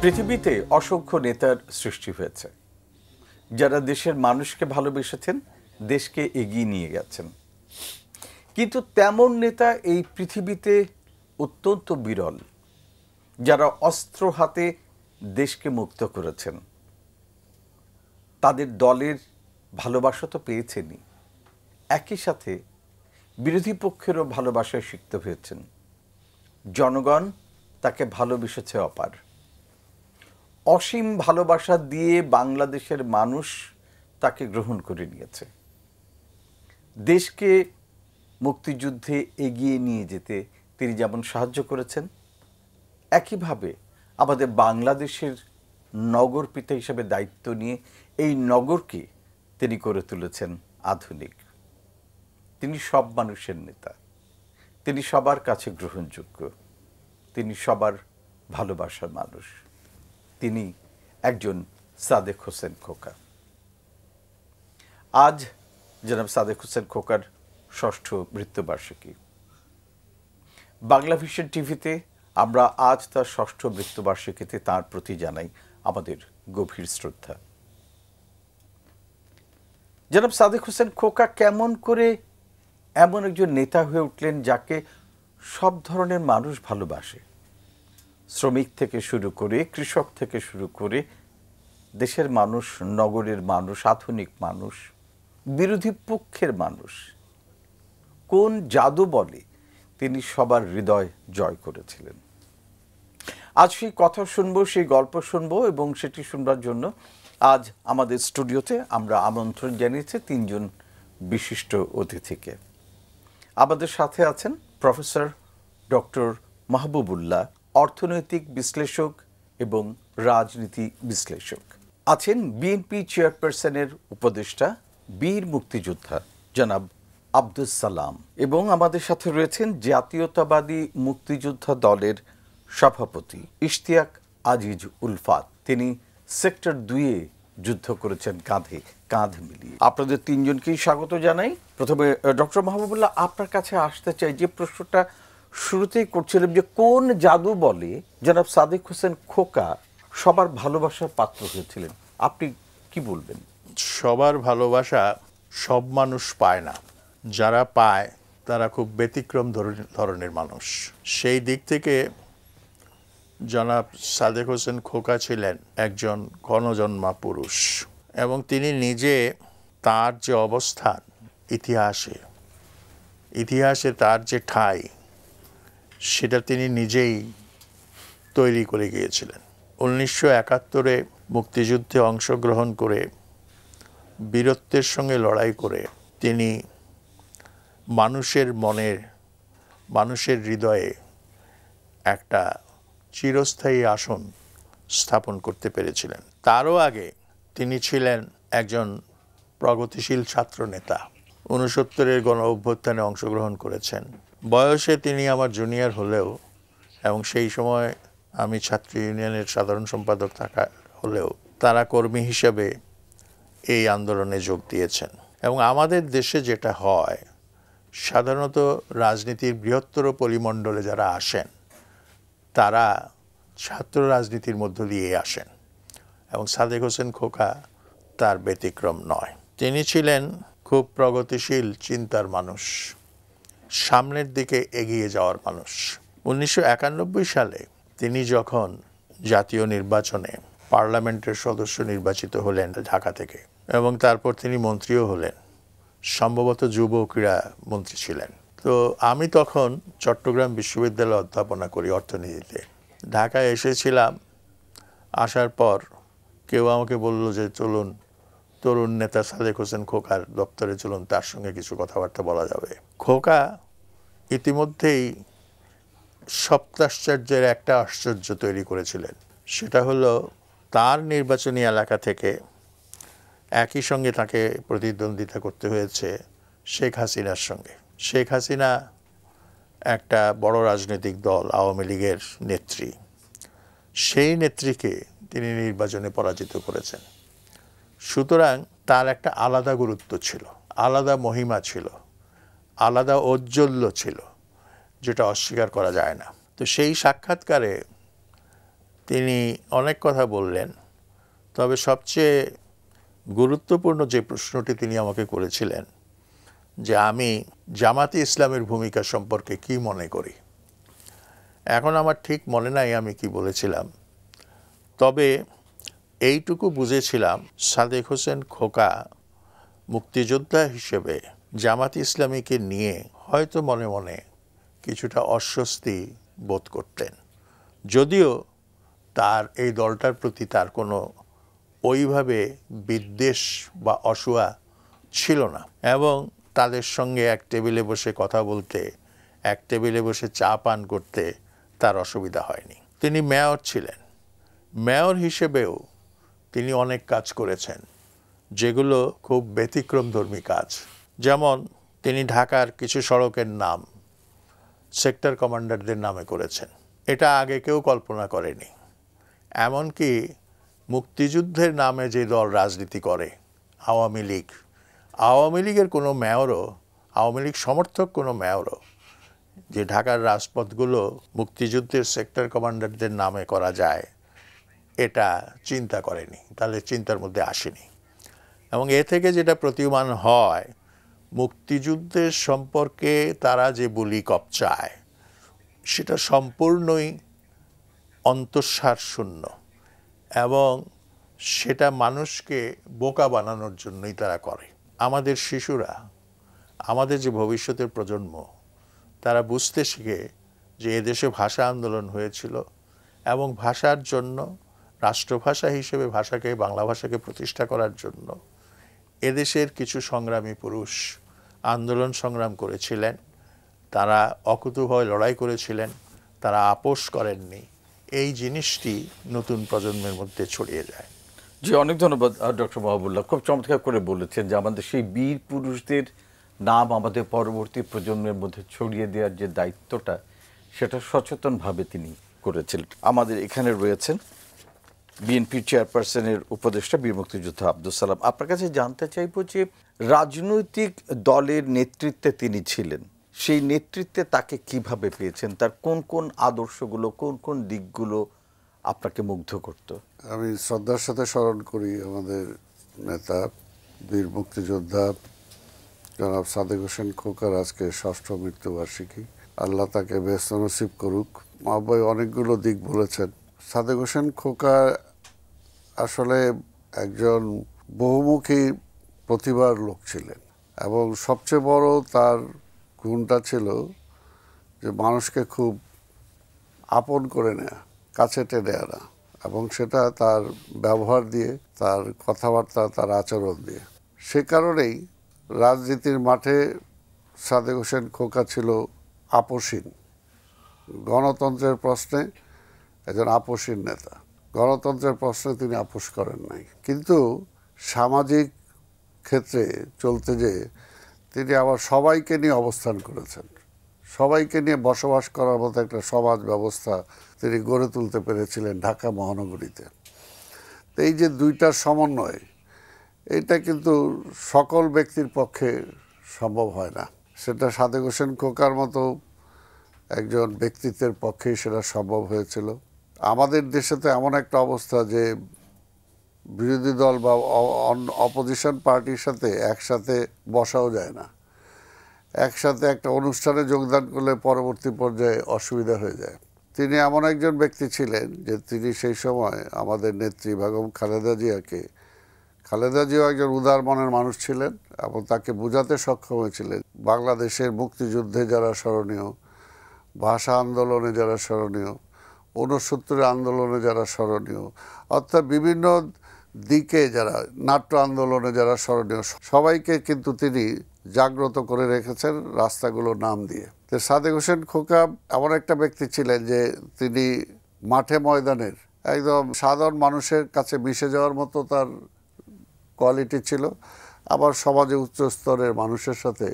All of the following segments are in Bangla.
পৃথিবীতে অসংখ্য নেতার সৃষ্টি হয়েছে, যারা দেশের মানুষকে ভালোবেসেছেন, দেশকে এগিয়ে নিয়ে গেছেন। কিন্তু তেমন নেতা এই পৃথিবীতে অত্যন্ত বিরল, যারা অস্ত্র হাতে দেশকে মুক্ত করেছেন। তাদের দলের ভালোবাসা তো পেয়েছেনই, একই সাথে বিরোধী পক্ষেরও ভালোবাসায় সিক্ত হয়েছেন। জনগণ তাকে ভালোবেসেছে অপার। অসীম ভালোবাসা দিয়ে বাংলাদেশের মানুষ তাকে গ্রহণ করে নিয়েছে। দেশকে মুক্তিযুদ্ধে এগিয়ে নিয়ে যেতে তিনি যেমন সাহায্য করেছেন, একইভাবে আমাদের বাংলাদেশের নগর পিতা হিসেবে দায়িত্ব নিয়ে এই নগরকে তিনি করে তুলেছেন আধুনিক। তিনি সব মানুষের নেতা, তিনি সবার কাছে গ্রহণযোগ্য, তিনি সবার ভালোবাসার মানুষ। তিনি একজন সাদেক হোসেন খোকা। আজ জনাব সাদেক হোসেন খোকার ষষ্ঠ মৃত্যুবার্ষিকী। বাংলা ভিশন টিভিতে আমরা আজ তার ষষ্ঠ মৃত্যুবার্ষিকীতে তার প্রতি জানাই আমাদের গভীর শ্রদ্ধা। জনাব সাদেক হোসেন খোকা কেমন করে এমন একজন নেতা হয়ে উঠলেন যাকে সব ধরনের মানুষ ভালোবাসে? শ্রমিক থেকে শুরু করে, কৃষক থেকে শুরু করে, দেশের মানুষ, নগরের মানুষ, আধুনিক মানুষ, বিরোধী পক্ষের মানুষ। কোন জাদু বলে তিনি সবার হৃদয় জয় করেছিলেন? আজ সেই কথা শুনবো, সেই গল্প শুনবো, এবং সেটি শুনবার জন্য আজ আমাদের স্টুডিওতে আমরা আমন্ত্রণ জানিয়েছি তিনজন বিশিষ্ট অতিথিকে। আমাদের সাথে আছেন প্রফেসর ডক্টর মাহবুবুল্লাহ, অর্থনৈতিক বিশ্লেষক এবং রাজনীতি বিশ্লেষক। আছেন বিএনপি চেয়ারপারসনের উপদেষ্টা, বীর মুক্তিযোদ্ধা জনাব আব্দুস সালাম, এবং আমাদের সাথে রয়েছেন জাতীয়তাবাদী মুক্তিযোদ্ধা দলের সভাপতি ইশতিয়াক আজিজ উলফাত। তিনি সেক্টর 2-এ যুদ্ধ করেছেন কাঁধে কাঁধ মিলিয়ে। আপনাদের তিনজনকেই স্বাগত জানাই। প্রথমে ডক্টর মাহবুবুল্লাহ, আপনার কাছে আসতে চাই, যে প্রশ্নটা শুরুতেই করছিলাম, যে কোন জাদু বলে জনাব সাদেক হোসেন খোকা সবার ভালোবাসার পাত্র হয়েছিলেন? আপনি কি বলবেন? সবার ভালোবাসা সব মানুষ পায় না, যারা পায় তারা খুব ব্যতিক্রম ধরনের মানুষ। সেই দিক থেকে জনাব সাদেক হোসেন খোকা ছিলেন একজন গণজন্মা পুরুষ, এবং তিনি নিজে তার যে অবস্থান ইতিহাসে তার যে ঠাঁই, সেটা তিনি নিজেই তৈরি করে গিয়েছিলেন। 1971-এ মুক্তিযুদ্ধে অংশগ্রহণ করে বীরত্বের সঙ্গে লড়াই করে তিনি মানুষের মনে, মানুষের হৃদয়ে একটা চিরস্থায়ী আসন স্থাপন করতে পেরেছিলেন। তারও আগে তিনি ছিলেন একজন প্রগতিশীল ছাত্র নেতা। 69-এর গণ অভ্যুত্থানে অংশগ্রহণ করেছেন। বয়সে তিনি আমার জুনিয়র হলেও, এবং সেই সময় আমি ছাত্র ইউনিয়নের সাধারণ সম্পাদক থাকা হলেও, তারা কর্মী হিসেবে এই আন্দোলনে যোগ দিয়েছেন। এবং আমাদের দেশে যেটা হয়, সাধারণত রাজনীতির বৃহত্তর পরিমণ্ডলে যারা আসেন তারা ছাত্র রাজনীতির মধ্য দিয়ে আসেন, এবং সাদেক হোসেন খোকা তার ব্যতিক্রম নয়। তিনি ছিলেন খুব প্রগতিশীল চিন্তার মানুষ, সামনের দিকে এগিয়ে যাওয়ার মানুষ। 1991 সালে তিনি যখন জাতীয় নির্বাচনে পার্লামেন্টের সদস্য নির্বাচিত হলেন ঢাকা থেকে, এবং তারপর তিনি মন্ত্রীও হলেন, সম্ভবত যুব ক্রীড়া মন্ত্রী ছিলেন। তো আমি তখন চট্টগ্রাম বিশ্ববিদ্যালয়ে অধ্যাপনা করি অর্থনীতিতে। ঢাকায় এসেছিলাম। আসার পর কেউ আমাকে বলল যে চলুন তরুণ নেতা সাদেক হোসেন খোকার দপ্তরে চলুন, তার সঙ্গে কিছু কথাবার্তা বলা যাবে। খোকা ইতিমধ্যেই সপ্তাশ্চর্যের একটা আশ্চর্য তৈরি করেছিলেন। সেটা হলো, তার নির্বাচনী এলাকা থেকে একই সঙ্গে তাকে প্রতিদ্বন্দ্বিতা করতে হয়েছে শেখ হাসিনার সঙ্গে। শেখ হাসিনা একটা বড় রাজনৈতিক দল, আওয়ামী লীগের নেত্রী। সেই নেত্রীকে তিনি নির্বাচনে পরাজিত করেছেন। সুতরাং তার একটা আলাদা গুরুত্ব ছিল, আলাদা মহিমা ছিল, আলাদা ঔজ্জ্বল্য ছিল, যেটা অস্বীকার করা যায় না। তো সেই সাক্ষাৎকারে তিনি অনেক কথা বললেন, তবে সবচেয়ে গুরুত্বপূর্ণ যে প্রশ্নটি তিনি আমাকে করেছিলেন যে আমি জামাতে ইসলামের ভূমিকা সম্পর্কে কি মনে করি। এখন আমার ঠিক মনে নাই আমি কি বলেছিলাম, তবে এইটুকু বুঝেছিলাম সাদেক হোসেন খোকা মুক্তিযোদ্ধা হিসেবে জামাত ইসলামীকে নিয়ে হয়তো মনে মনে কিছুটা অস্বস্তি বোধ করতেন, যদিও তার এই দলটার প্রতি তার কোনো ওইভাবে বিদ্বেষ বা অসূয়া ছিল না, এবং তাদের সঙ্গে এক টেবিলে বসে কথা বলতে, এক টেবিলে বসে চা পান করতে তার অসুবিধা হয়নি। তিনি মেয়র ছিলেন, মেয়র হিসেবেও তিনি অনেক কাজ করেছেন যেগুলো খুব ব্যতিক্রমধর্মী কাজ। যেমন তিনি ঢাকার কিছু সড়কের নাম সেক্টর কমান্ডারদের নামে করেছেন, এটা আগে কেউ কল্পনা করেনি। এমনকি মুক্তিযুদ্ধের নামে যে দল রাজনীতি করে আওয়ামী লীগ, আওয়ামী লীগের কোনো মেয়রও, আওয়ামী লীগ সমর্থক কোনো মেয়রও যে ঢাকার রাজপথগুলো মুক্তিযুদ্ধের সেক্টর কমান্ডারদের নামে করা যায় এটা চিন্তা করেনি, তাহলে চিন্তার মধ্যে আসেনি। এবং এ থেকে যেটা প্রতীয়মান হয়, মুক্তিযুদ্ধের সম্পর্কে তারা যে বুলি কপচায় সেটা সম্পূর্ণই অন্তঃসার শূন্য, এবং সেটা মানুষকে বোকা বানানোর জন্যই তারা করে। আমাদের শিশুরা, আমাদের যে ভবিষ্যতের প্রজন্ম, তারা বুঝতে শিখে যে এদেশে ভাষা আন্দোলন হয়েছিল এবং ভাষার জন্য, রাষ্ট্রভাষা হিসেবে ভাষাকে, বাংলা ভাষাকে প্রতিষ্ঠা করার জন্য এদেশের কিছু সংগ্রামী পুরুষ আন্দোলন সংগ্রাম করেছিলেন, তারা অকুতোভয় লড়াই করেছিলেন, তারা আপোষ করেননি। এই জিনিসটি নতুন প্রজন্মের মধ্যে ছড়িয়ে যায়। জি, অনেক ধন্যবাদ ডক্টর মাহবুবুল্লাহ, খুব চমৎকার করে বলেছেন যে আমাদের সেই বীর পুরুষদের নাম আমাদের পরবর্তী প্রজন্মের মধ্যে ছড়িয়ে দেওয়ার যে দায়িত্বটা, সেটা সচেতনভাবে তিনি করেছিলেন। আমাদের এখানে রয়েছেন বিএনপি চেয়ারপারসনের উপদেষ্টা বীর মুক্তিযোদ্ধা আব্দুল সালাম। আপনার কাছে জানতে চাইব যে রাজনৈতিক দলের নেতৃত্বে তিনি ছিলেন, সেই নেতৃত্বে তাকে কিভাবে পেয়েছেন, তার কোন কোন আদর্শগুলো, কোন কোন দিকগুলো আপনাকে মুগ্ধ করত? আমি শ্রদ্ধার সাথে স্মরণ করি আমাদের নেতা বীর মুক্তিযোদ্ধা জনাব সাদেক হোসেন খোকার আজকে ৬ষ্ঠ মৃত্যুবার্ষিকী। আল্লাহ তাকে বেহেশত নসিব করুক। মাহবুব অনেকগুলো দিক বলেছেন। সাদেক হোসেন খোকা আসলে একজন বহুমুখী প্রতিভার লোক ছিলেন, এবং সবচেয়ে বড় তার গুণটা ছিল যে মানুষকে খুব আপন করে নেয়া, কাছে টেনে আনা, এবং সেটা তার ব্যবহার দিয়ে, তার কথাবার্তা, তার আচরণ দিয়ে। সে কারণেই রাজনীতির মাঠে সাদেক হোসেন খোকা ছিল আপোষহীন। গণতন্ত্রের প্রশ্নে একজন আপোষহীন নেতা, গণতন্ত্রের প্রশ্নে তিনি আপোষ করেন নাই। কিন্তু সামাজিক ক্ষেত্রে চলতে যেয়ে তিনি আবার সবাইকে নিয়ে অবস্থান করেছেন, সবাইকে নিয়ে বসবাস করার মতো একটা সমাজ ব্যবস্থা তিনি গড়ে তুলতে পেরেছিলেন ঢাকা মহানগরীতে। তো এই যে দুইটার সমন্বয়, এটা কিন্তু সকল ব্যক্তির পক্ষে সম্ভব হয় না। সেটা সাদেক হোসেন খোকার মতো একজন ব্যক্তিত্বের পক্ষেই সেটা সম্ভব হয়েছিল। আমাদের দেশে তো এমন একটা অবস্থা যে বিরোধী দল বা অপোজিশন পার্টির সাথে একসাথে বসাও যায় না, একসাথে একটা অনুষ্ঠানে যোগদান করলে পরবর্তী পর্যায়ে অসুবিধা হয়ে যায়। তিনি এমন একজন ব্যক্তি ছিলেন যে তিনি সেই সময় আমাদের নেত্রী বেগম খালেদা জিয়াও একজন উদার মনের মানুষ ছিলেন, এবং তাকে বোঝাতে সক্ষম হয়েছিলেন বাংলাদেশের মুক্তিযুদ্ধে যারা স্মরণীয়, ভাষা আন্দোলনে যারা স্মরণীয়, ৬৯ আন্দোলনে যারা স্মরণীয়, অর্থাৎ বিভিন্ন দিকে যারা, নাট্য আন্দোলনে যারা স্মরণীয়, সবাইকে কিন্তু তিনি জাগ্রত করে রেখেছেন রাস্তাগুলোর নাম দিয়ে। তো সাদেক হোসেন খোকা এমন একটা ব্যক্তি ছিলেন যে তিনি মাঠে ময়দানের একদম সাধারণ মানুষের কাছে মিশে যাওয়ার মতো তার কোয়ালিটি ছিল, আবার সমাজে উচ্চ স্তরের মানুষের সাথে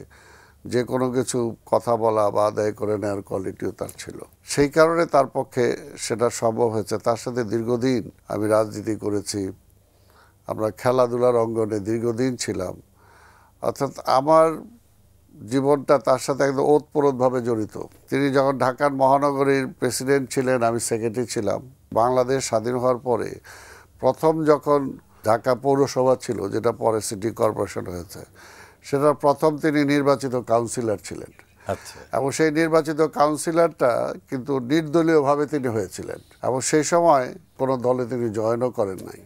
যে কোনো কিছু কথা বলা বা আদায় করে নেওয়ার কোয়ালিটিও তার ছিল। সেই কারণে তার পক্ষে সেটা সম্ভব হয়েছে। তার সাথে দীর্ঘদিন আমি রাজনীতি করেছি, আমরা খেলাধুলার অঙ্গনে দীর্ঘদিন ছিলাম। অর্থাৎ আমার জীবনটা তার সাথে একদম ওতপ্রোতভাবে জড়িত। তিনি যখন ঢাকার মহানগরীর প্রেসিডেন্ট ছিলেন, আমি সেক্রেটারি ছিলাম। বাংলাদেশ স্বাধীন হওয়ার পরে প্রথম যখন ঢাকা পৌরসভা ছিল, যেটা পরে সিটি কর্পোরেশন হয়েছে, সেটার প্রথম তিনি নির্বাচিত কাউন্সিলর ছিলেন। আচ্ছা, এবং সেই নির্বাচিত কাউন্সিলরটা কিন্তু নির্দলীয়ভাবে তিনি হয়েছিলেন, এবং সেই সময় কোনো দলে তিনি জয়েনও করেন নাই।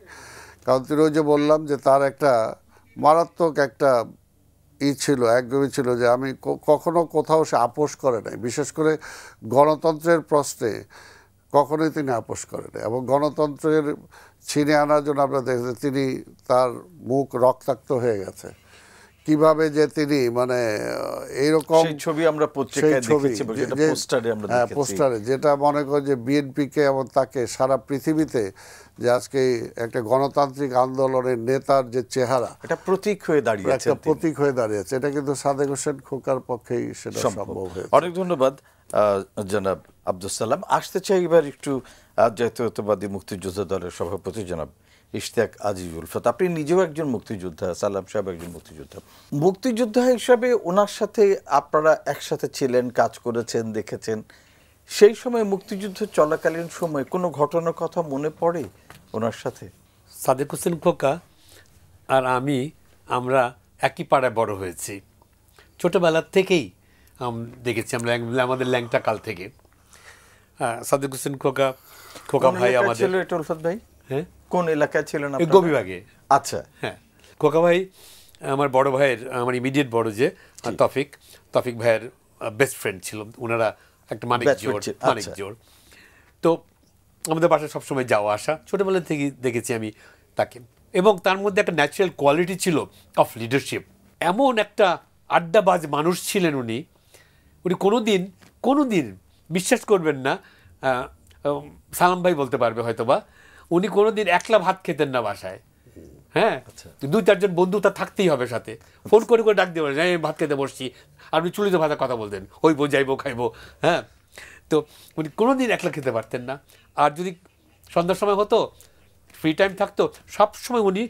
কারণ তিনি ওই যে বললাম যে তার একটা মারাত্মক একটা ছিল, একদমই ছিল যে আমি কখনো কোথাও সে আপোষ করে নাই, বিশেষ করে গণতন্ত্রের প্রশ্নে কখনোই তিনি আপোষ করেন। এবং গণতন্ত্রের ছিনে আনার জন্য আমরা দেখছি তিনি তার মুখ রক্তাক্ত হয়ে গেছে, কিভাবে যে তিনি মানে এইরকম সেই ছবি আমরা পত্রিকায় দেখেছি, যেটা পোস্টারে আমরা দেখেছি। পোস্টারে যেটা মনে করে যে বিএনপিকে এবং তাকে সারা পৃথিবীতে যে আজকে একটা গণতান্ত্রিক আন্দোলনের নেতার যে চেহারা, এটা প্রতীক হয়ে দাঁড়িয়েছে, একটা প্রতীক হয়ে দাঁড়িয়েছে। এটা কিন্তু সাদেক হোসেন খোকার পক্ষেই সেটা সম্ভব হয়েছে। অনেক ধন্যবাদ জনাব আব্দুল সালাম। আসতে চাই এবার একটু জাতীয়তাবাদী মুক্তিযোদ্ধা দলের সভাপতি জনাব ইশতিয়াক আজিজ উলফত। আপনি নিজেও একজন মুক্তিযোদ্ধা, সালাম সাহেব একজন মুক্তিযোদ্ধা। মুক্তিযোদ্ধা হিসাবে ওনার সাথে আপনারা একসাথে ছিলেন, কাজ করেছেন, দেখেছেন। সেই সময় মুক্তিযুদ্ধ চলাকালীন সময় কোনো ঘটনার কথা মনে পড়ে ওনার সাথে? সাদেক হোসেন খোকা আর আমরা একই পাড়ায় বড় হয়েছি। ছোটোবেলার থেকেই দেখেছি আমরা আমাদের ল্যাংটা কাল থেকে। সাদেক হোসেন খোকা ভাই আমাদের উলফত ভাই, হ্যাঁ, কোন এলাকায় ছিলেন? গভীরভাগে। আচ্ছা, হ্যাঁ, খোকা ভাই আমার বড় ভাইয়ের, আমার ইমিডিয়েট বড় যে তফিক ভাইয়ের বেস্ট ফ্রেন্ড ছিল। ওনারা একটা মানিক জোর। তো আমাদের বাসায় সবসময় যাওয়া আসা, ছোটোবেলা থেকে দেখেছি আমি তাকে। এবং তার মধ্যে একটা ন্যাচারাল কোয়ালিটি ছিল অফ লিডারশিপ। এমন একটা আড্ডাবাজ মানুষ ছিলেন উনি কোনোদিন বিশ্বাস করবেন না, সালাম ভাই বলতে পারবে হয়তোবা, উনি কোনোদিন একলা ভাত খেতেন না বাসায়। হ্যাঁ, 2-4 জন বন্ধু তার থাকতেই হবে সাথে। ফোন করে ডাক দিয়ে বলেন, আমি ভাত খেতে বসছি, আর উনি চুলিতে ভাষা কথা বলতেন, হইবো যাইবো খাইবো। হ্যাঁ, তো উনি কোনোদিন একলা খেতে পারতেন না। আর যদি সন্ধ্যার সময় হতো, ফ্রি টাইম থাকতো, সবসময় উনি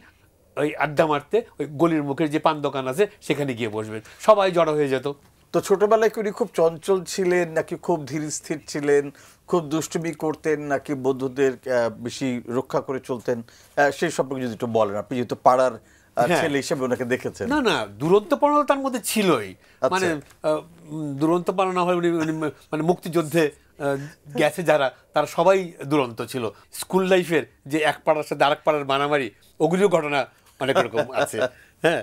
ওই আড্ডা মারতে ওই গলির মুখের যে পান দোকান আছে সেখানে গিয়ে বসবেন, সবাই জড়ো হয়ে যেত। তো ছোটবেলায় কি উনি খুব চঞ্চল ছিলেন, নাকি খুব ধীর স্থির ছিলেন, খুব দুষ্টুমি করতেন, নাকি বন্ধুদের বেশি রক্ষা করে চলতেন? সেই সম্পর্কে যদি একটু বলেন, আপনি যেহেতু পাড়ার ছেলে হিসেবে ওনাকে দেখেছেন। না, দুরন্তপনা তার মধ্যে ছিলই। মানে দুরন্তপনা না হয়, উনি মানে মুক্তিযুদ্ধে গেছে যারা, তারা সবাই দুরন্ত ছিল। স্কুল লাইফের যে এক পাড়ার সাথে আরেক পাড়ার মারামারি, ওগুলিও ঘটনা অনেক রকম আছে। হ্যাঁ,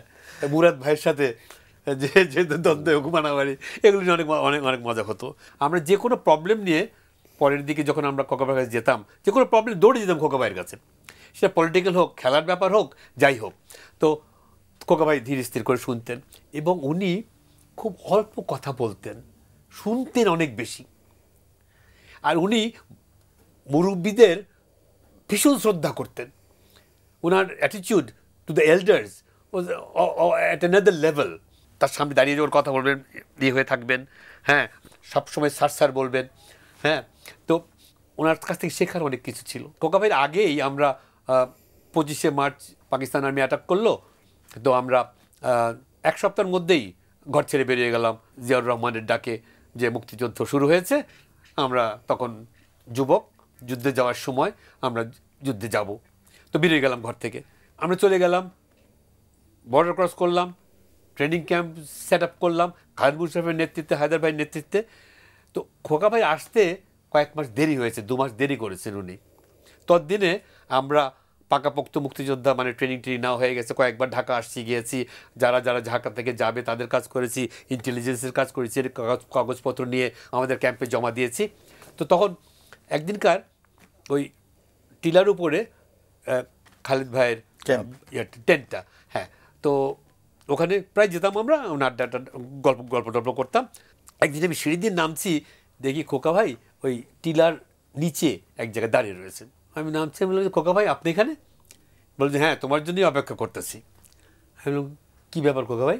মুরাদ ভাইয়ের সাথে যে দ্বন্দ্ব মারামারি, এগুলি অনেক অনেক অনেক মজা হতো। আমরা যে কোনো প্রবলেম নিয়ে পরের দিকে যখন আমরা খোকা ভাইয়ের কাছে যেতাম, যে কোনো প্রবলেম দৌড়ে যেতাম খোকা ভাইয়ের কাছে, সেটা পলিটিক্যাল হোক, খেলার ব্যাপার হোক, যাই হোক। তো খোকা ভাই ধীর স্থির করে শুনতেন, এবং উনি খুব অল্প কথা বলতেন, শুনতেন অনেক বেশি। আর উনি মুরব্বীদের ভীষণ শ্রদ্ধা করতেন। ওনার attitude to the elders was at another level. তার সামনে দাঁড়িয়ে ওর কথা বলবেন, দিয়ে হয়ে থাকবেন। হ্যাঁ, সবসময় স্যার বলবেন। হ্যাঁ, তো ওনার কাছ থেকে শেখার অনেক কিছু ছিল। খোকা ভাইয়ের আগেই আমরা 25শে মার্চ পাকিস্তান আর্মি অ্যাটাক করলো, তো আমরা 1 সপ্তাহের মধ্যেই ঘর ছেড়ে বেরিয়ে গেলাম জিয়াউর রহমানের ডাকে, যে মুক্তিযুদ্ধ শুরু হয়েছে। আমরা তখন যুবক, যুদ্ধে যাওয়ার সময় আমরা যুদ্ধে যাব, তো বেরিয়ে গেলাম ঘর থেকে। আমরা চলে গেলাম, বর্ডার ক্রস করলাম, ট্রেনিং ক্যাম্প সেট আপ করলাম খালেদ মুশারফের নেতৃত্বে, হায়দার ভাইয়ের নেতৃত্বে। তো খোকা ভাই আসতে কয়েক মাস দেরি হয়েছে, 2 মাস দেরি করেছেন উনি। ততদিনে আমরা পাকাপোক্ত মুক্তিযোদ্ধা, মানে ট্রেনিং নেওয়া হয়ে গেছে। কয়েকবার ঢাকা গিয়েছি, যারা ঢাকা থেকে যাবে তাদের কাজ করেছি, ইন্টেলিজেন্সের কাজ করেছি, কাগজপত্র নিয়ে আমাদের ক্যাম্পে জমা দিয়েছি। তো তখন একদিনকার ওই টিলার উপরে খালেদ ভাইয়ের টেন্টটা, হ্যাঁ, তো ওখানে প্রায় যেতাম আমরা, আড্ডা গল্প করতাম। একদিন আমি সিঁড়ি দিয়ে নামছি, দেখি খোকা ভাই ওই টিলার নিচে এক জায়গায় দাঁড়িয়ে রয়েছেন। আমি নামছি, আমি বললাম, খোকা ভাই আপনি এখানে? বলছে, হ্যাঁ, তোমার জন্যই অপেক্ষা করতেছি। আমি বললাম, কী ব্যাপার খোকা ভাই?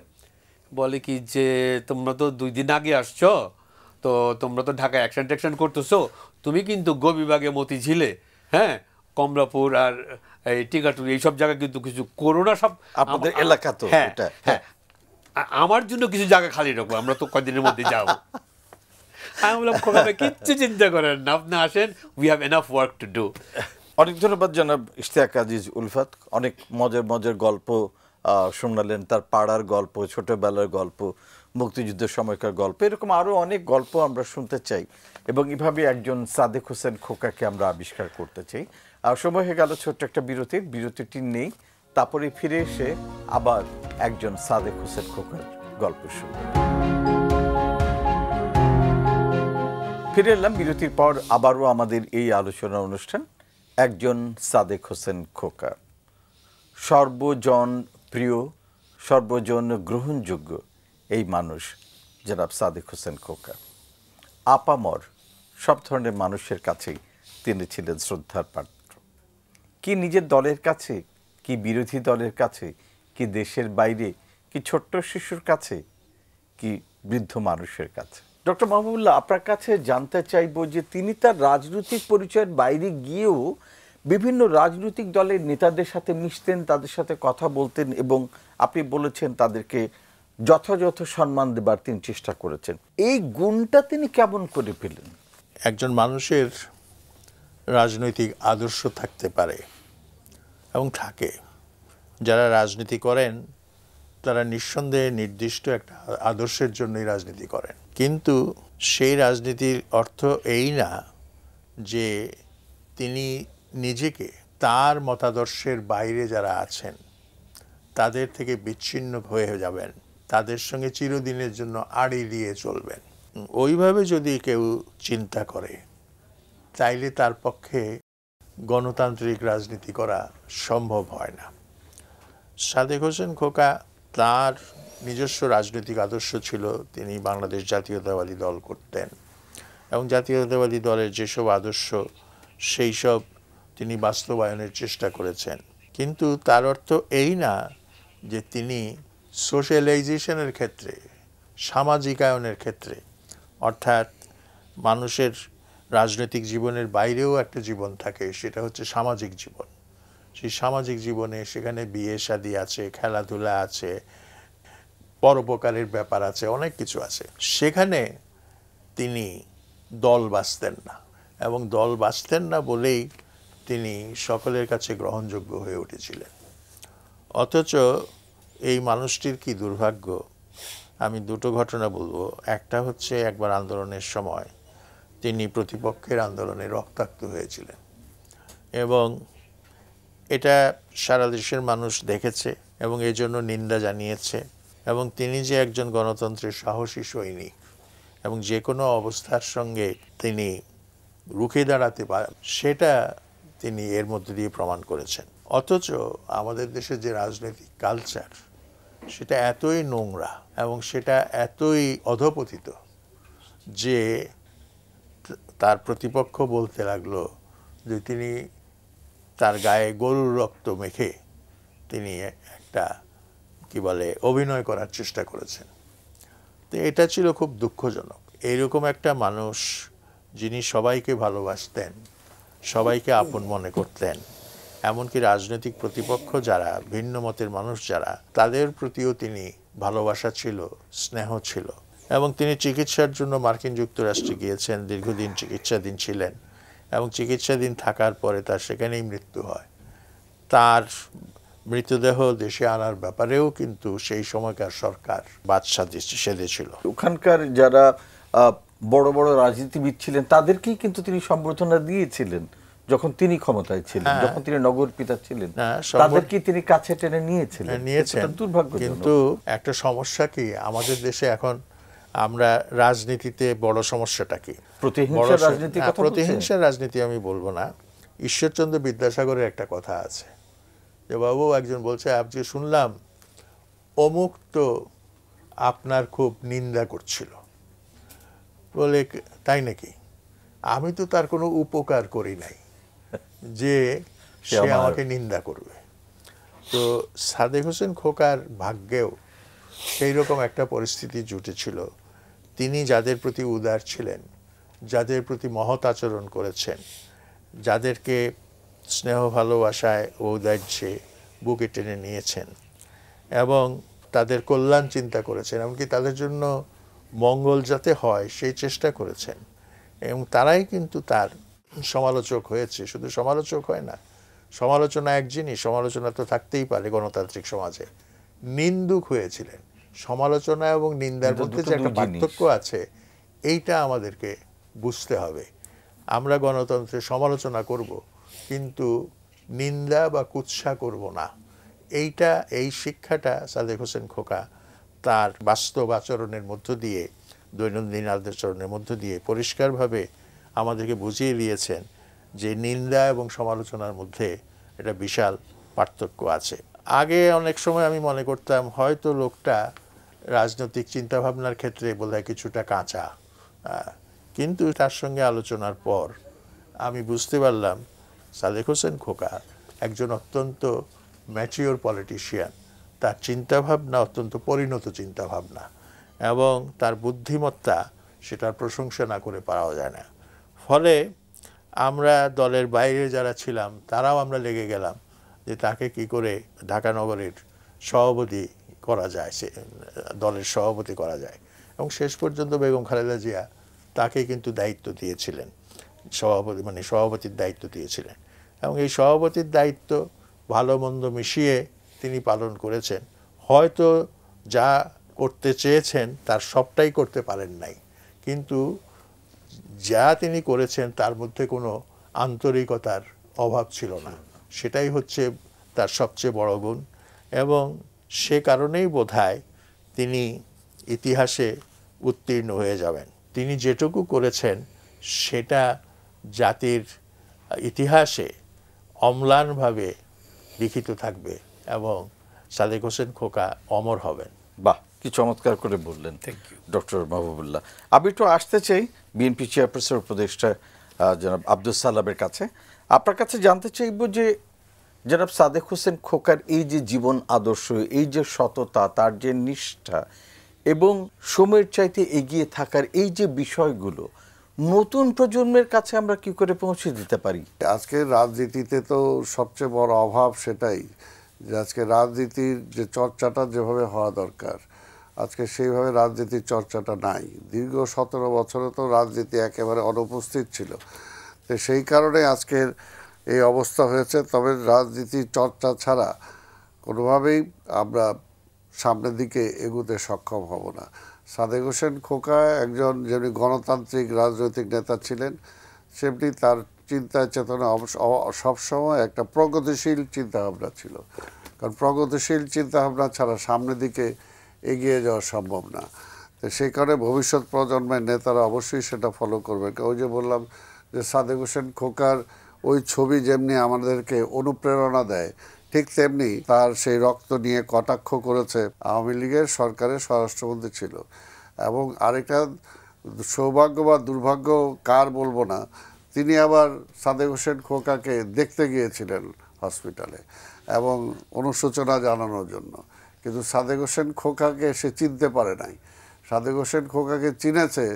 বলে কি যে, তোমরা তো 2 দিন আগে আসছো, তো তোমরা তো ঢাকায় অ্যাকশন করতেছো, তুমি কিন্তু বিভাগে মতিঝিলে, হ্যাঁ, কমলাপুর আর এই টিকাটুরি এইসব জায়গায় কিন্তু কিছু করোনা, সব আপনাদের এলাকা তো। হ্যাঁ, আমার জন্য কিছু জায়গা খালি রাখবো, আমরা তো কদিনের মধ্যে যাবো। আমি বললাম খোকা ভাই কিচ্ছু চিন্তা করেন না, আপনি আসেন, we have enough work to do. অনেক ধন্যবাদ জনাব ইশতিয়াক আজিজ উলফাত, অনেক মজার মজার গল্প শোনালেন, তার পাড়ার গল্প, ছোটবেলার গল্প, মুক্তিযুদ্ধের সময়কার গল্প, এরকম আরও অনেক গল্প আমরা শুনতে চাই এবং এভাবে একজন সাদেক হোসেন খোকাকে আমরা আবিষ্কার করতে চাই। সময় হয়ে গেল ছোট্ট একটা বিরতিটি নেই, তারপরে ফিরে এসে আবার একজন সাদেক হোসেন খোকার গল্প শুনব। ফিরে এলাম বিরতির পর, আবারও আমাদের এই আলোচনা অনুষ্ঠান একজন সাদেক হোসেন খোকা। সর্বজন প্রিয়, সর্বজন গ্রহণযোগ্য এই মানুষ জনাব সাদেক হোসেন খোকা। আপামর সব ধরনের মানুষের কাছেই তিনি ছিলেন শ্রদ্ধার পাত্র। কি নিজের দলের কাছে, কি বিরোধী দলের কাছে, কি দেশের বাইরে, কি ছোট্ট শিশুর কাছে, কি বৃদ্ধ মানুষের কাছে। ডক্টর মাহবুবুল্লাহ, আপনার কাছে জানতে চাইব যে তিনি তার রাজনৈতিক পরিচয়ের বাইরে গিয়েও বিভিন্ন রাজনৈতিক দলের নেতাদের সাথে মিশতেন, তাদের সাথে কথা বলতেন এবং আপনি বলেছেন তাদেরকে যথাযথ সম্মান দেবার তিনি চেষ্টা করেছেন। এই গুণটা তিনি কেমন করে পেলেন? একজন মানুষের রাজনৈতিক আদর্শ থাকতে পারে এবং থাকে। যারা রাজনীতি করেন তারা নিঃসন্দেহে নির্দিষ্ট একটা আদর্শের জন্যই রাজনীতি করেন, কিন্তু সেই রাজনীতির অর্থ এই না যে তিনি নিজেকে তার মতাদর্শের বাইরে যারা আছেন তাদের থেকে বিচ্ছিন্ন হয়ে যাবেন, তাদের সঙ্গে চিরদিনের জন্য আড়ি দিয়ে চলবেন। ওইভাবে যদি কেউ চিন্তা করে তাইলে তার পক্ষে গণতান্ত্রিক রাজনীতি করা সম্ভব হয় না। সাদেক হোসেন খোকা তার নিজস্ব রাজনৈতিক আদর্শ ছিল, তিনি বাংলাদেশ জাতীয়তাবাদী দল করতেন এবং জাতীয়তাবাদী দলের যেসব আদর্শ সেই সব তিনি বাস্তবায়নের চেষ্টা করেছেন, কিন্তু তার অর্থ এই না যে তিনি সোশ্যালাইজেশনের ক্ষেত্রে, সামাজিকায়নের ক্ষেত্রে, অর্থাৎ মানুষের রাজনৈতিক জীবনের বাইরেও একটা জীবন থাকে, সেটা হচ্ছে সামাজিক জীবন। সেই সামাজিক জীবনে সেখানে বিয়ে শাদী আছে, খেলাধুলা আছে, পরোপকারের ব্যাপার আছে, অনেক কিছু আছে। সেখানে তিনি দল বাছতেন না এবং দল বাছতেন না বলেই তিনি সকলের কাছে গ্রহণযোগ্য হয়ে উঠেছিলেন। অথচ এই মানুষটির কি দুর্ভাগ্য, আমি দুটো ঘটনা বলবো। একটা হচ্ছে একবার আন্দোলনের সময় তিনি প্রতিপক্ষের আন্দোলনে রক্তাক্ত হয়েছিলেন এবং এটা সারা দেশের মানুষ দেখেছে এবং এই জন্য নিন্দা জানিয়েছে, এবং তিনি যে একজন গণতন্ত্রের সাহসী সৈনিক এবং যে কোনো অবস্থার সঙ্গে তিনি রুখে দাঁড়াতে পারেন সেটা তিনি এর মধ্যে দিয়ে প্রমাণ করেছেন। অথচ আমাদের দেশের যে রাজনৈতিক কালচার সেটা এতই নোংরা এবং সেটা এতই অধপতিত যে তার প্রতিপক্ষ বলতে লাগলো যে তিনি তার গায়ে গরুর রক্ত মেখে তিনি একটা কি বলে অভিনয় করার চেষ্টা করেছেন। তো এটা ছিল খুব দুঃখজনক। এইরকম একটা মানুষ যিনি সবাইকে ভালোবাসতেন, সবাইকে আপন মনে করতেন, এমনকি রাজনৈতিক প্রতিপক্ষ যারা, ভিন্ন মতের মানুষ যারা, তাদের প্রতিও তিনি ভালোবাসা ছিল, স্নেহ ছিল। এবং তিনি চিকিৎসার জন্য মার্কিন যুক্তরাষ্ট্রে গিয়েছেন, দীর্ঘদিন চিকিৎসাধীন ছিলেন এবং চিকিৎসাধীন থাকার পরে তার সেখানেই মৃত্যু হয়। তার মৃতদেহ দেশে আনার ব্যাপারেও কিন্তু সেই সময়কার সরকার বাদশা সেধেছিল। ওখানকার যারা বড় বড় রাজনীতিবিদ ছিলেন তাদেরকেই কিন্তু তিনি সম্বর্ধনা দিয়েছিলেন যখন তিনি ক্ষমতায় ছিলেন, যখন তিনি নগর পিতা ছিলেন, তাদেরকে তিনি কাছে টেনে নিয়েছিলেন। দুর্ভাগ্য। কিন্তু একটা সমস্যা কি, আমাদের দেশে এখন আমরা রাজনীতিতে বড় সমস্যাটা কি, প্রতিহিংসার রাজনীতি আমি বলবো না। ঈশ্বরচন্দ্র বিদ্যাসাগরের একটা কথা আছে যে বাবু, একজন বলছে আজকে শুনলাম অমুক তো আপনার খুব নিন্দা করছিল। বলে তাই নাকি? আমি তো তার কোনো উপকার করি নাই যে সে আমাকে নিন্দা করবে। তো সাদেক হোসেন খোকার ভাগ্যেও সেই রকম একটা পরিস্থিতি জুটেছিল। তিনি যাদের প্রতি উদার ছিলেন, যাদের প্রতি মহৎ আচরণ করেছেন, যাদেরকে স্নেহ ভালোবাসায় ঔদার্যে বুকে টেনে নিয়েছেন এবং তাদের কল্যাণ চিন্তা করেছেন, এমনকি তাদের জন্য মঙ্গল যাতে হয় সেই চেষ্টা করেছেন, এবং তারাই কিন্তু তার সমালোচক হয়েছে। শুধু সমালোচক হয় না, সমালোচনা এক জিনিস, সমালোচনা তো থাকতেই পারে গণতান্ত্রিক সমাজে, নিন্দুক হয়েছিলেন। সমালোচনা এবং নিন্দার মধ্যে যে একটা পার্থক্য আছে, এইটা আমাদেরকে বুঝতে হবে। আমরা গণতন্ত্রের সমালোচনা করব, কিন্তু নিন্দা বা কুৎসা করব না। এই শিক্ষাটা সাদেক হোসেন খোকা তার বাস্তব আচরণের মধ্য দিয়ে, দৈনন্দিন আচরণের মধ্য দিয়ে পরিষ্কারভাবে আমাদেরকে বুঝিয়ে দিয়েছেন যে নিন্দা এবং সমালোচনার মধ্যে একটা বিশাল পার্থক্য আছে। আগে অনেক সময় আমি মনে করতাম হয়তো লোকটা রাজনৈতিক চিন্তাভাবনার ক্ষেত্রে বোধহয় কিছুটা কাঁচা, কিন্তু তার সঙ্গে আলোচনার পর আমি বুঝতে পারলাম সাদেক হোসেন খোকা একজন অত্যন্ত ম্যাচিওর পলিটিশিয়ান। তার চিন্তাভাবনা অত্যন্ত পরিণত চিন্তাভাবনা, এবং তার বুদ্ধিমত্তা সেটার প্রশংসা না করে পাওয়া যায় না। ফলে আমরা দলের বাইরে যারা ছিলাম তারাও আমরা লেগে গেলাম যে তাকে কি করে ঢাকা নগরের সভাপতি করা যায়, সে দলের সভাপতি করা যায়। এবং শেষ পর্যন্ত বেগম খালেদা জিয়া তাকে কিন্তু দায়িত্ব দিয়েছিলেন, সভাপতির দায়িত্ব দিয়েছিলেন, এবং এই সভাপতির দায়িত্ব ভালো মন্দ মিশিয়ে তিনি পালন করেছেন। হয়তো যা করতে চেয়েছেন তার সবটাই করতে পারেন নাই, কিন্তু যা তিনি করেছেন তার মধ্যে কোনো আন্তরিকতার অভাব ছিল না। সেটাই হচ্ছে তার সবচেয়ে বড় গুণ, এবং সে কারণেই বোধহয় তিনি ইতিহাসে উত্তীর্ণ হয়ে যাবেন। তিনি যেটুকু করেছেন সেটা জাতির ইতিহাসে অম্লানভাবে লিখিত থাকবে, এবং সাদেক হোসেন খোকা অমর হবেন। বাহ, কি চমৎকার করে বললেন ডক্টর মাহবুবুল্লাহ। আমি একটু আসতে চাই বিএনপি চেয়ারপারসন উপদেষ্টা জনাব আব্দুস সালামের কাছে। আপনার কাছে জানতে চাইব যে জনাব সাদেক হোসেন খোকার এই যে জীবন আদর্শ, এই যে সততা, তার যে নিষ্ঠা এবং সময়ের চাইতে এগিয়ে থাকার এই যে বিষয়গুলো নতুন প্রজন্মের কাছে আমরা কি করে পৌঁছে দিতে পারি? আজকের রাজনীতিতে তো সবচেয়ে বড় অভাব সেটাই, যে আজকে রাজনীতির যে চর্চাটা যেভাবে হওয়া দরকার আজকে সেইভাবে রাজনীতির চর্চাটা নাই। দীর্ঘ 17 বছরে তো রাজনীতি একেবারে অনুপস্থিত ছিল, তো সেই কারণে আজকের এই অবস্থা হয়েছে। তবে রাজনীতির চর্চা ছাড়া কোনোভাবেই আমরা সামনের দিকে এগোতে সক্ষম হব না। সাদেক হোসেন খোকা একজন যেমনি গণতান্ত্রিক রাজনৈতিক নেতা ছিলেন, সেমনি তার চিন্তা চেতনা সবসময় একটা প্রগতিশীল চিন্তাভাবনা ছিল। কারণ প্রগতিশীল চিন্তাভাবনা ছাড়া সামনের দিকে এগিয়ে যাওয়া সম্ভব না। তো সেই কারণে ভবিষ্যৎ প্রজন্মের নেতারা অবশ্যই সেটা ফলো করবে। ওই যে বললাম যে সাদেক হোসেন খোকার ওই ছবি যেমনি আমাদেরকে অনুপ্রেরণা দেয়, ঠিক তেমনি তার সেই রক্ত নিয়ে কটাক্ষ করেছে আওয়ামী লীগের সরকারের স্বরাষ্ট্রমন্ত্রী ছিল। এবং আরেকটা সৌভাগ্য বা দুর্ভাগ্য কার বলবো না, তিনি আবার সাদেক হোসেন খোকাকে দেখতে গিয়েছিলেন হসপিটালে এবং অনুশোচনা জানানোর জন্য, কিন্তু সাদেক হোসেন খোকাকে সে চিনতে পারে নাই। সাদেক হোসেন খোকাকে চিনেছে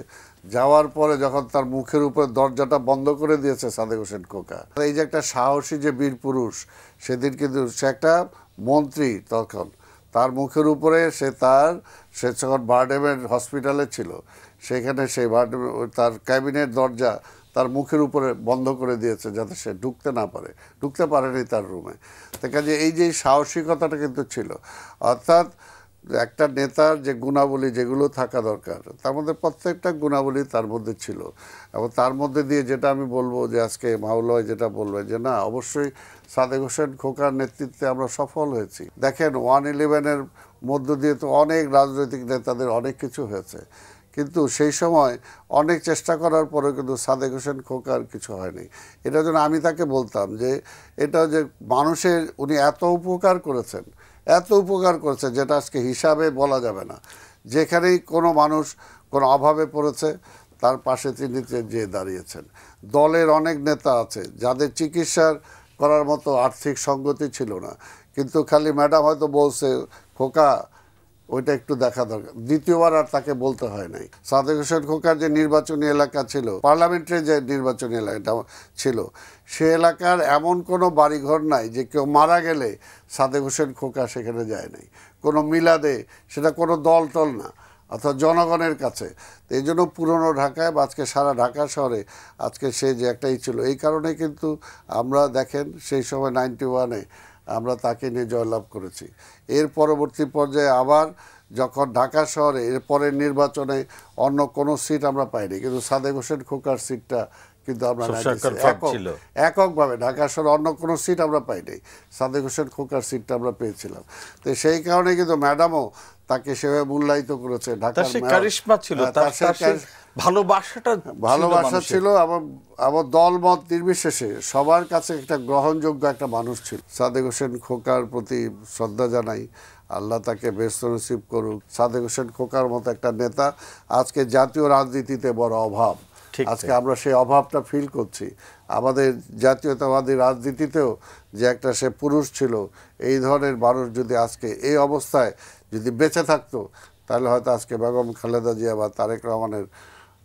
যাওয়ার পরে, যখন তার মুখের উপরে দরজাটা বন্ধ করে দিয়েছে সাদেক হোসেন খোকা। এই যে একটা সাহসী যে বীর পুরুষ, সেদিন কিন্তু সে একটা মন্ত্রী, তখন তার মুখের উপরে সে যখন বারডেমের হসপিটালে ছিল সেখানে সেই তার ক্যাবিনেট দরজা তার মুখের উপরে বন্ধ করে দিয়েছে যাতে সে ঢুকতে পারেনি তার রুমে। তো কাজে এই যে সাহসিকতাটা কিন্তু ছিল। অর্থাৎ একটা নেতার যে গুণাবলী যেগুলো থাকা দরকার, তার মধ্যে প্রত্যেকটা গুণাবলী তার মধ্যে ছিল। এবং তার মধ্যে দিয়ে যেটা আমি বলবো যে আজকে মাওলা যেটা বলবে যে না, অবশ্যই সাদেক হোসেন খোকার নেতৃত্বে আমরা সফল হয়েছি। দেখেন 111-এর মধ্য দিয়ে তো অনেক রাজনৈতিক নেতাদের অনেক কিছু হয়েছে, কিন্তু সেই সময় অনেক চেষ্টা করার পরে কিন্তু সাদেক হোসেন খোকার কিছু হয়নি। এটার জন্য আমি তাকে বলতাম যে এটা যে মানুষের উনি এত উপকার করেছেন যেটা আজকে হিসাবে বলা যাবে না। যেখানেই কোনো মানুষ কোনো অভাবে পড়েছে তার পাশে তিনি যেয়ে দাঁড়িয়েছেন। দলের অনেক নেতা আছে যাদের চিকিৎসার করার মতো আর্থিক সঙ্গতি ছিল না, কিন্তু খালি ম্যাডাম হয়তো বলছে খোকা ওইটা একটু দেখা দরকার। দ্বিতীয়বার আর তাকে বলতে হয় নাই। সাদেক হোসেন খোকার যে নির্বাচনী এলাকা ছিল, পার্লামেন্টের যে নির্বাচনী এলাকাটা ছিল, সে এলাকার এমন কোনো বাড়িঘর নাই যে কেউ মারা গেলে সাদেক হোসেন খোকা সেখানে যায় নাই। কোনো মিলাদে, সেটা কোনো দল টল না, অর্থাৎ জনগণের কাছে। তো এই জন্য পুরনো ঢাকায় বা আজকে সারা ঢাকা শহরে আজকে সে যে একটাই ছিল, এই কারণে কিন্তু আমরা দেখেন সেই সময় 91-এ আমরা তাকে নিয়ে জয়লাভ করেছি। এর পরবর্তী পর্যায়ে আবার যখন ঢাকা শহরে এর পরের নির্বাচনে অন্য কোনো সিট আমরা পাইনি, কিন্তু সাদেক হোসেন খোকার সিটটা কিন্তু আমরা এককভাবে ঢাকা শহরে অন্য কোনো সিট আমরা পাইনি, সাদেক হোসেন খোকার সিটটা আমরা পেয়েছিলাম। তো সেই কারণে কিন্তু ম্যাডামও তাকে সেভাবে মূল্যায়িত করেছে। ঢাকার কারিশমা ছিল, ভালোবাসা ছিল, আমার দলমত নির্বিশেষে সবার কাছে একটা গ্রহণযোগ্য একটা মানুষ ছিল। সাদেক হোসেন খোকার প্রতি শ্রদ্ধা জানাই, আল্লাহ তাকে বেহেশত নসিব করুক। সাদেক হোসেন খোকার মতো একটা নেতা আজকে জাতীয় রাজনীতিতে বড় অভাব। আজকে আমরা সেই অভাবটা ফিল করছি। আমাদের জাতীয়তাবাদী রাজনীতিতেও যে একটা সে পুরুষ ছিল, এই ধরনের মানুষ যদি আজকে এই অবস্থায় যদি বেঁচে থাকতো, তাহলে হয়তো আজকে বেগম খালেদা জিয়া বা তারেক রহমানের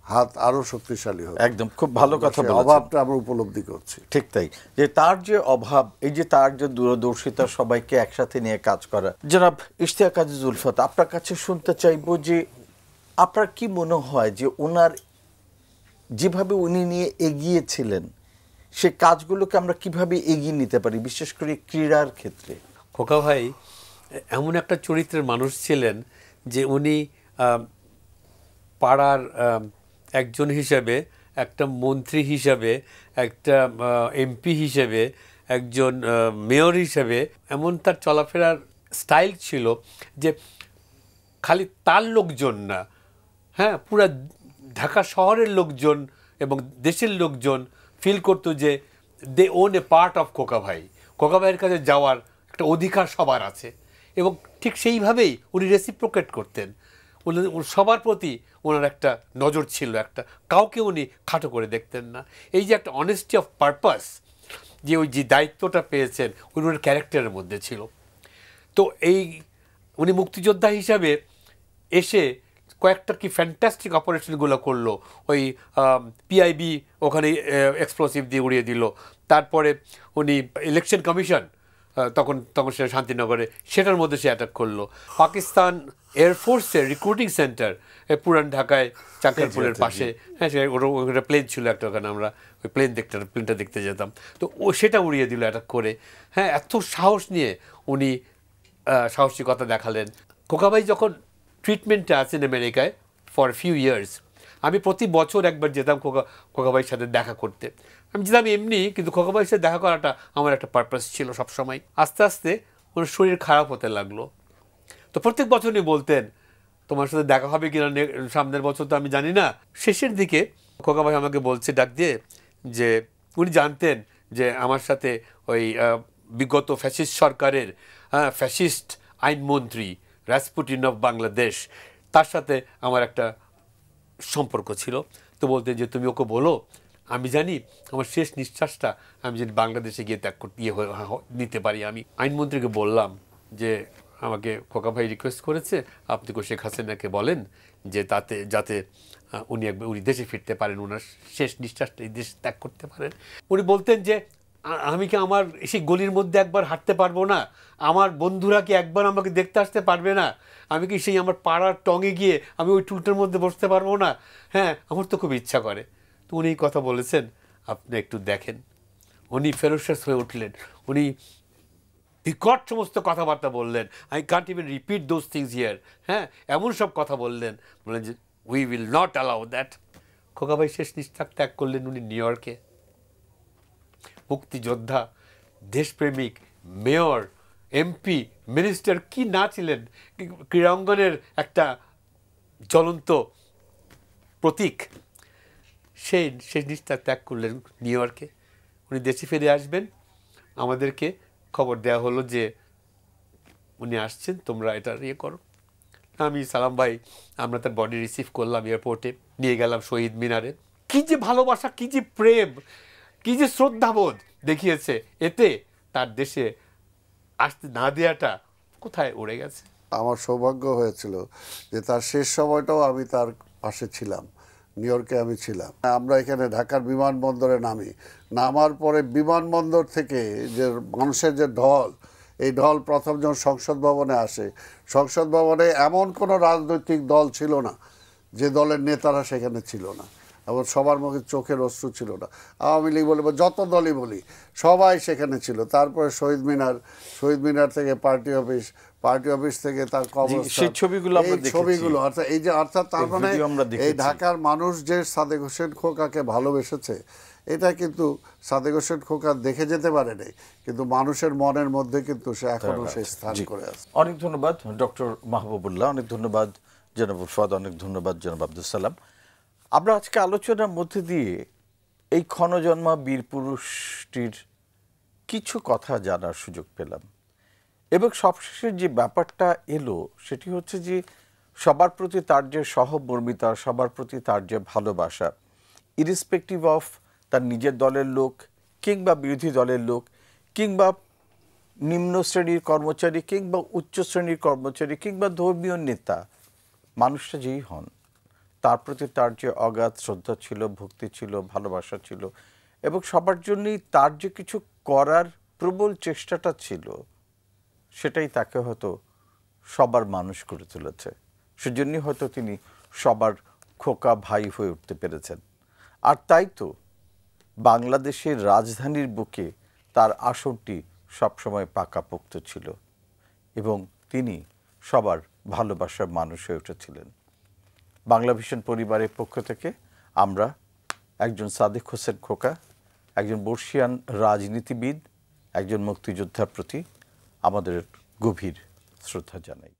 হাত আরো শক্তিশালী হবে। একদম খুব ভালো কথা বলেছেন। অভাবটা আমরা উপলব্ধি করছি। ঠিক তাই, যে তার যে অভাব, এই যে তার যে দূরদর্শিতা, সবাইকে একসাথে নিয়ে কাজ করা। জনাব ইশতিয়াক আজিজ উলফাত, আপনার কাছে শুনতে চাইবো যে আপনার কি মনে হয় যে ওনার যেভাবে উনি নিয়ে এগিয়েছিলেন, সে কাজগুলোকে আমরা কিভাবে এগিয়ে নিতে পারি, বিশেষ করে ক্রীড়ার ক্ষেত্রে? খোকা ভাই এমন একটা চরিত্রের মানুষ ছিলেন যে উনি পাড়ার একজন হিসেবে, একটা মন্ত্রী হিসেবে, একটা এমপি হিসেবে, একজন মেয়র হিসেবে এমন তার চলাফেরার স্টাইল ছিল যে খালি তার লোকজন না, হ্যাঁ, পুরা ঢাকা শহরের লোকজন এবং দেশের লোকজন ফিল করতো যে দে ওন এ পার্ট অফ খোকা ভাই। খোকা ভাইয়ের কাছে যাওয়ার একটা অধিকার সবার আছে, এবং ঠিক সেইভাবেই উনি রেসিপ্রোকেট করতেন। সবার প্রতি ওনার একটা নজর ছিল, একটা কাউকে উনি খাটো করে দেখতেন না। এই যে একটা অনেস্টি অফ পারপাস, যে ওই যে দায়িত্বটা পেয়েছেন, ওনার ক্যারেক্টারের মধ্যে ছিল। তো এই উনি মুক্তিযোদ্ধা হিসাবে এসে কয়েকটা কি ফ্যান্টাস্টিক অপারেশনগুলো করলো। ওই পিআইবি ওখানে এক্সপ্লোসিভ দিয়ে উড়িয়ে দিল। তারপরে উনি ইলেকশন কমিশন, তখন সে শান্তিনগরে, সেটার মধ্যে সে অ্যাটাক করলো। পাকিস্তান এয়ারফোর্সের রিক্রুটিং সেন্টার পুরান ঢাকায় চাকরপুরের পাশে, হ্যাঁ, ওখানে প্লেন ছিল একটা, ওখানে আমরা ওই প্লেনটা দেখতে যেতাম। তো সেটা উড়িয়ে দিল অ্যাটাক করে। হ্যাঁ, এত সাহস নিয়ে উনি সাহসিকতা দেখালেন। খোকাভাই যখন ট্রিটমেন্টে আছেন আমেরিকায় ফর ফিউ ইয়ার্স, আমি প্রতি বছর একবার যেতাম খোকাভাইয়ের সাথে দেখা করতে। আমি যেতাম এমনি, কিন্তু খোকাভাইয়ের সাথে দেখা করাটা আমার একটা পারপাস ছিল সবসময়। আস্তে আস্তে ওনার শরীর খারাপ হতে লাগলো। তো প্রত্যেক বছর উনি বলতেন তোমার সাথে দেখা হবে কিনা সামনের বছর, তো আমি জানি না। শেষের দিকে খোকাভাই আমাকে বলছে ডাক দিয়ে, যে উনি জানতেন যে আমার সাথে ওই বিগত ফ্যাসিস্ট সরকারের ফ্যাসিস্ট আইনমন্ত্রী রাসপুটিন অফ বাংলাদেশ, তার সাথে আমার একটা সম্পর্ক ছিল। তো বলতেন যে তুমি ওকে বলো আমি জানি আমার শেষ নিঃশ্বাসটা আমি যদি বাংলাদেশে গিয়ে ত্যাগ করতে নিতে পারি। আমি আইনমন্ত্রীকে বললাম যে আমাকে খোকা ভাই রিকোয়েস্ট করেছে আপনি শেখ হাসিনাকে বলেন যে যাতে উনি দেশে ফিরতে পারেন, ওনার শেষ নিঃশ্বাসটা এই দেশ ত্যাগ করতে পারেন। উনি বলতেন যে আমি কি আমার সেই গলির মধ্যে একবার হাঁটতে পারবো না? আমার বন্ধুরা কি একবার আমাকে দেখতে আসতে পারবে না? আমি কি সেই আমার পাড়ার টঙে গিয়ে আমি ওই টুলটার মধ্যে বসতে পারবো না? হ্যাঁ, আমার তো খুব ইচ্ছা করে। তো উনি কথা বলেছেন, আপনি একটু দেখেন। উনি ফেরোশাস হয়ে উঠলেন, উনি বিকট সমস্ত কথাবার্তা বললেন। I can't even repeat those things here. হ্যাঁ, এমন সব কথা বললেন যে we will not allow that. খোকাভাই শেষ নিঃশ্বাস ত্যাগ করলেন উনি নিউ ইয়র্কে। মুক্তিযোদ্ধা, দেশপ্রেমিক, মেয়র, এমপি, মিনিস্টার কি না ছিলেন, ক্রীড়াঙ্গনের একটা জ্বলন্ত প্রতীক। সেই নিঃশ্বাস ত্যাগ করলেন নিউ ইয়র্কে। উনি দেশে ফিরে আসবেন, আমাদেরকে খবর দেওয়া হলো যে উনি আসছেন, তোমরা এটা করো। আমি সালাম ভাই, আমরা তার বডি রিসিভ করলাম এয়ারপোর্টে, নিয়ে গেলাম শহীদ মিনারে। কি যে ভালোবাসা, কি যে প্রেম, কি যে শ্রদ্ধাবোধ দেখিয়েছে। এতে তার দেশে আসতে না দেওয়াটা কোথায় উড়ে গেছে। আমার সৌভাগ্য হয়েছিল যে তার শেষ সময়টাও আমি তার পাশে ছিলাম। নিউ ইয়র্কে আমি ছিলাম। আমরা এখানে ঢাকার বিমানবন্দরে নামার পরে বিমানবন্দর থেকে যে মানুষের যে ঢল, এই ঢল প্রথম যখন সংসদ ভবনে আসে, সংসদ ভবনে এমন কোনো রাজনৈতিক দল ছিল না যে দলের নেতারা সেখানে ছিল না, এবং সবার মুখে চোখের অশ্রু ছিল না। আওয়ামী লীগ বলি বা যত দলই বলি, সবাই সেখানে ছিল। তারপরে শহীদ মিনার থেকে পার্টি অফিস থেকে তার সেই ছবিগুলো আমরা দেখেছি। ছবিগুলো অর্থাৎ তার মানে আমরা দেখেছি। এই ঢাকার মানুষ যে সাদেক হোসেন খোকাকে ভালোবেসেছে, এটা কিন্তু সাদেক হোসেন খোকা দেখে যেতে পারে নাই, কিন্তু মানুষের মনের মধ্যে কিন্তু সে এখনো সেই স্থান করে আছে। অনেক ধন্যবাদ ডক্টর মাহবুবুল্লাহ, অনেক ধন্যবাদ জনাব উরফাদ, অনেক ধন্যবাদ জনাব আব্দুল সালাম। আমরা আজকে আলোচনার মধ্যে দিয়ে এই ক্ষণজন্মা বীর পুরুষটির কিছু কথা জানার সুযোগ পেলাম, এবং সবশেষে যে ব্যাপারটা এলো সেটি হচ্ছে যে সবার প্রতি তার যে সহমর্মিতা, সবার প্রতি তার যে ভালোবাসা, ইরেসপেক্টিভ অফ তার নিজের দলের লোক কিংবা বিরোধী দলের লোক কিংবা নিম্ন শ্রেণীর কর্মচারী কিংবা উচ্চ শ্রেণীর কর্মচারী কিংবা ধর্মীয় নেতা, মানুষটা যেই হন তার প্রতি তার যে অগাধ শ্রদ্ধা ছিল, ভক্তি ছিল, ভালোবাসা ছিল, এবং সবার জন্যই তার যে কিছু করার প্রবল চেষ্টাটা ছিল, সেটাই তাকে হয়তো সবার মানুষ করে তুলেছে। সেজন্যই হয়তো তিনি সবার খোকা ভাই হয়ে উঠতে পেরেছেন। আর তাই তো বাংলাদেশের রাজধানীর বুকে তার আসনটি সবসময় পাকাপোক্ত ছিল, এবং তিনি সবার ভালোবাসার মানুষ হয়ে উঠেছিলেন। বাংলাভিশন পরিবারের পক্ষ থেকে আমরা একজন সাদেক হোসেন খোকা, একজন বর্ষিয়ান রাজনীতিবিদ, একজন মুক্তিযোদ্ধার প্রতি আমাদের গভীর শ্রদ্ধা জানাই।